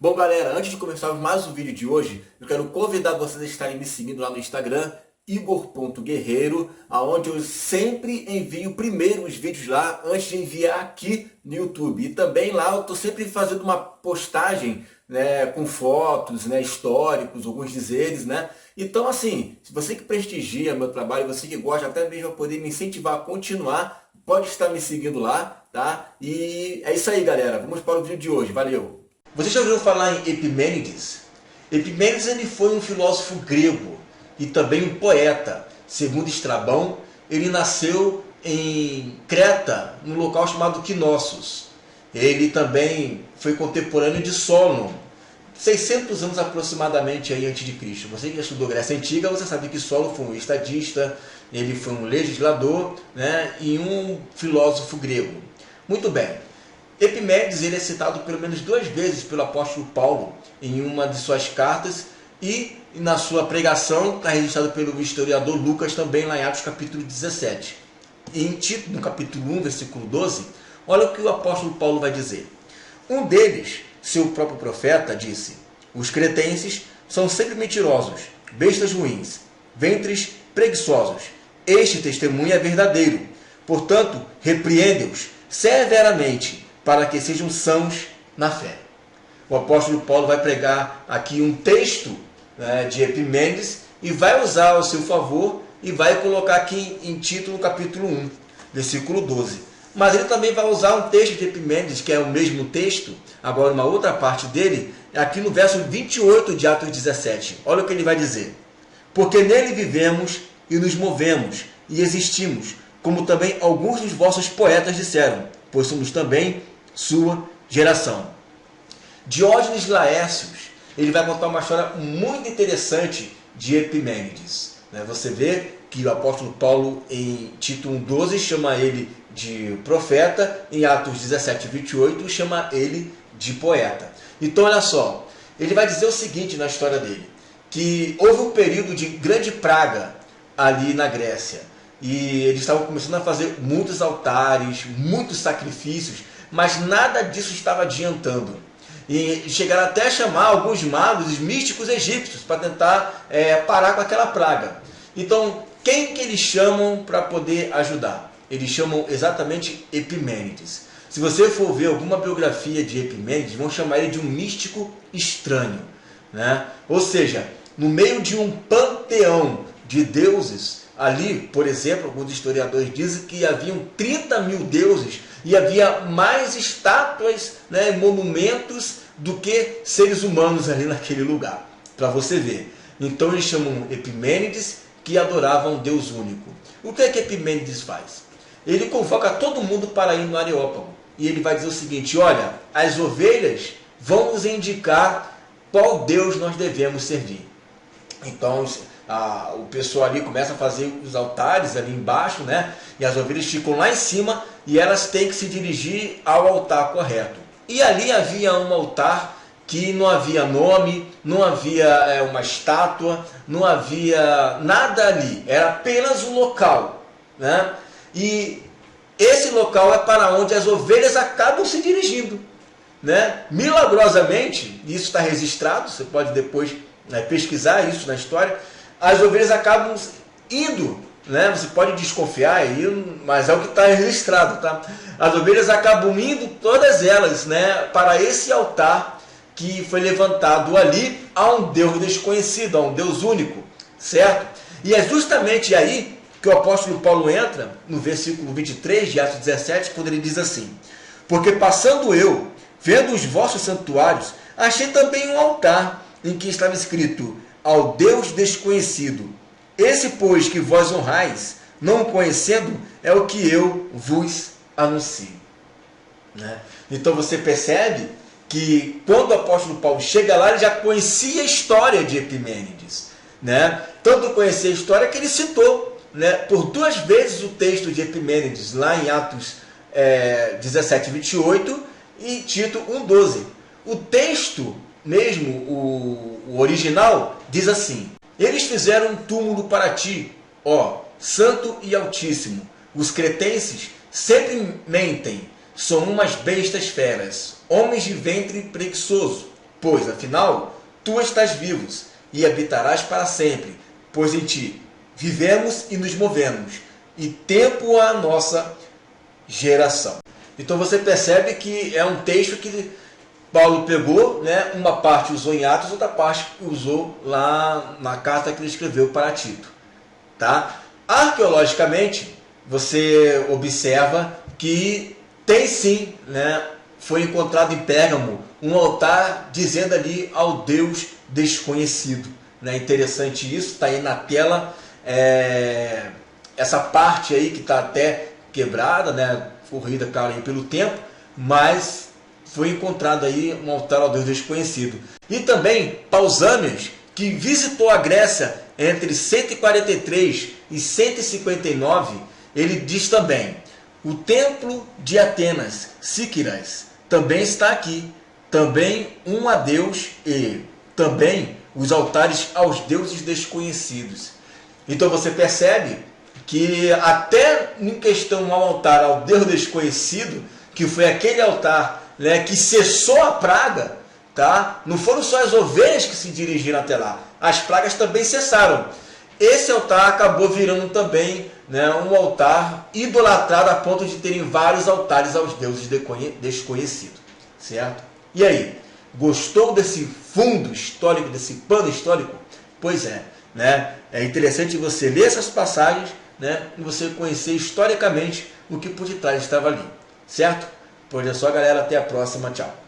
Bom galera, antes de começar mais o vídeo de hoje, eu quero convidar vocês a estarem me seguindo lá no Instagram, igor.guerreiro, aonde eu sempre envio primeiro os vídeos lá antes de enviar aqui no YouTube. E também lá eu estou sempre fazendo uma postagem, né, com fotos, né, históricos, alguns dizeres, né? Então assim, se você que prestigia meu trabalho, você que gosta até mesmo a poder me incentivar a continuar, pode estar me seguindo lá, tá? E é isso aí galera, vamos para o vídeo de hoje, valeu! Você já ouviu falar em Epimênides? Epimênides ele foi um filósofo grego e também um poeta. Segundo Estrabão, ele nasceu em Creta, num local chamado Knossos. Ele também foi contemporâneo de Solon, 600 anos aproximadamente aí antes de Cristo. Você que já estudou Grécia Antiga, você sabe que Solon foi um estadista, ele foi um legislador, né, e um filósofo grego. Muito bem. Epimênides ele é citado pelo menos 2 vezes pelo apóstolo Paulo em uma de suas cartas e na sua pregação, está registrado pelo historiador Lucas também lá em Atos capítulo 17. E em Tito, no capítulo 1, versículo 12, olha o que o apóstolo Paulo vai dizer. Um deles, seu próprio profeta, disse: os cretenses são sempre mentirosos, bestas ruins, ventres preguiçosos. Este testemunho é verdadeiro. Portanto, repreende-os severamente, para que sejam sãos na fé. O apóstolo Paulo vai pregar aqui um texto, né, de Epimênides e vai usar ao seu favor e vai colocar aqui em Tito no capítulo 1, versículo 12. Mas ele também vai usar um texto de Epimênides, que é o mesmo texto, agora uma outra parte dele, aqui no verso 28 de Atos 17. Olha o que ele vai dizer. Porque nele vivemos e nos movemos e existimos, como também alguns dos vossos poetas disseram, pois somos também sua geração. Diógenes Laércios, ele vai contar uma história muito interessante de Epimênides. Você vê que o apóstolo Paulo em Tito 1,12 chama ele de profeta, em Atos 17,28 chama ele de poeta. Então olha só, ele vai dizer o seguinte na história dele, que houve um período de grande praga ali na Grécia, e eles estavam começando a fazer muitos altares, muitos sacrifícios, mas nada disso estava adiantando. E chegaram até a chamar alguns magos e místicos egípcios para tentar parar com aquela praga. Então, quem que eles chamam para poder ajudar? Eles chamam exatamente Epimênides. Se você for ver alguma biografia de Epimênides, vão chamar ele de um místico estranho, né? Ou seja, no meio de um panteão de deuses, ali, por exemplo, alguns historiadores dizem que haviam 30 mil deuses e havia mais estátuas, né, monumentos do que seres humanos ali naquele lugar, para você ver. Então eles chamam Epimênides, que adorava um Deus único. O que é que Epimênides faz? Ele convoca todo mundo para ir no Areópago e ele vai dizer o seguinte: olha, as ovelhas vão nos indicar qual Deus nós devemos servir. Então o pessoal ali começa a fazer os altares ali embaixo, né? E as ovelhas ficam lá em cima e elas têm que se dirigir ao altar correto. E ali havia um altar que não havia nome, não havia uma estátua, não havia nada ali. Era apenas um local, né? E esse local é para onde as ovelhas acabam se dirigindo, né? Milagrosamente, isso está registrado, você pode depois pesquisar isso na história. As ovelhas acabam indo, né? Você pode desconfiar, mas é o que está registrado, tá? As ovelhas acabam indo, todas elas, né, para esse altar que foi levantado ali a um Deus desconhecido, a um Deus único, certo? E é justamente aí que o apóstolo Paulo entra, no versículo 23 de Atos 17, quando ele diz assim: porque passando eu, vendo os vossos santuários, achei também um altar em que estava escrito: ao Deus desconhecido. Esse, pois, que vós honrais, não o conhecendo, é o que eu vos anuncio. Né? Então você percebe que quando o apóstolo Paulo chega lá, ele já conhecia a história de Epimênides. Né? Tanto conhecia a história que ele citou, né, por 2 vezes o texto de Epimênides, lá em Atos 17:28 e Tito 1:12. O texto mesmo, o original, diz assim: eles fizeram um túmulo para ti, ó Santo e Altíssimo. Os cretenses sempre mentem, são umas bestas feras, homens de ventre preguiçoso. pois afinal tu estás vivos e habitarás para sempre, pois em ti vivemos e nos movemos, e tempo a nossa geração. Então você percebe que é um texto que Paulo pegou, né, uma parte usou em Atos, outra parte usou lá na carta que ele escreveu para Tito. Tá? Arqueologicamente, você observa que tem sim, né, foi encontrado em Pérgamo um altar dizendo ali ao Deus desconhecido. Né? Interessante isso, está aí na tela, essa parte aí que está até quebrada, né, corrida, claro, aí pelo tempo, mas foi encontrado aí um altar ao Deus desconhecido. E também Pausânias, que visitou a Grécia entre 143 e 159, ele diz também: o templo de Atenas, Síquiras, também está aqui, também um a Deus e também os altares aos deuses desconhecidos. Então você percebe que até em questão ao altar ao Deus desconhecido, que foi aquele altar, né, que cessou a praga, tá? Não foram só as ovelhas que se dirigiram até lá, as pragas também cessaram. Esse altar acabou virando também, né, um altar idolatrado a ponto de terem vários altares aos deuses desconhecidos, certo? E aí, gostou desse fundo histórico, desse pano histórico? Pois é, né? É interessante você ler essas passagens, né, e você conhecer historicamente o que por detrás estava ali, certo? Por hoje é só, galera. Até a próxima. Tchau.